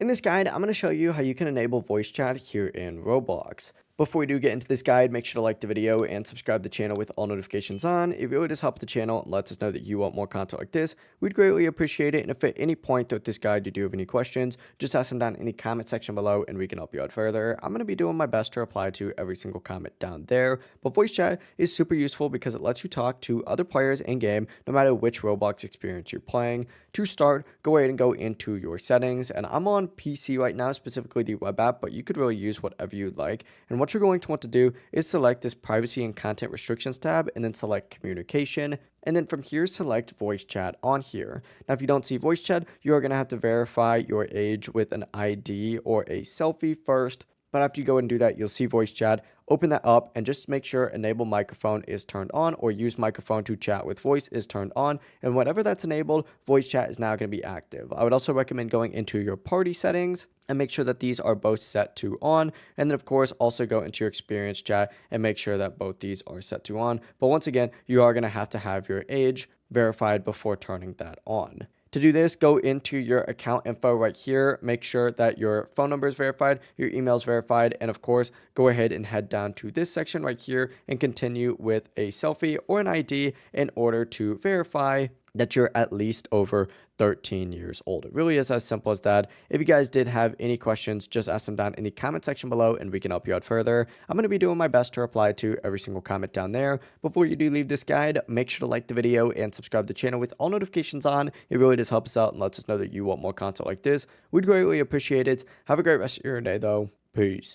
In this guide, I'm going to show you how you can enable voice chat here in Roblox. Before we do get into this guide, make sure to like the video and subscribe to the channel with all notifications on. It really does help the channel and lets us know that you want more content like this. We'd greatly appreciate it. And if at any point throughout this guide you do have any questions, just ask them down in the comment section below and we can help you out further. I'm going to be doing my best to reply to every single comment down there. But voice chat is super useful because it lets you talk to other players in game no matter which Roblox experience you're playing. To start, go ahead and go into your settings. And I'm on PC right now, specifically the web app, but you could really use whatever you'd like. And what you're going to want to do is select this privacy and content restrictions tab and then select communication. And then from here, select voice chat on here. Now, if you don't see voice chat, you are going to have to verify your age with an ID or a selfie first. But after you go and do that, you'll see voice chat. Open that up and just make sure enable microphone is turned on or use microphone to chat with voice is turned on. And whenever that's enabled, voice chat is now going to be active. I would also recommend going into your party settings and make sure that these are both set to on. And then of course, also go into your experience chat and make sure that both these are set to on. But once again, you are going to have your age verified before turning that on. To do this, go into your account info right here. Make sure that your phone number is verified, your email is verified, and of course, go ahead and head down to this section right here and continue with a selfie or an ID in order to verify that you're at least over 13 years old. It really is as simple as that. If you guys did have any questions, just ask them down in the comment section below and we can help you out further. I'm going to be doing my best to reply to every single comment down there. Before you do leave this guide, make sure to like the video and subscribe to the channel with all notifications on. It really does help us out and lets us know that you want more content like this. We'd greatly appreciate it. Have a great rest of your day though. Peace.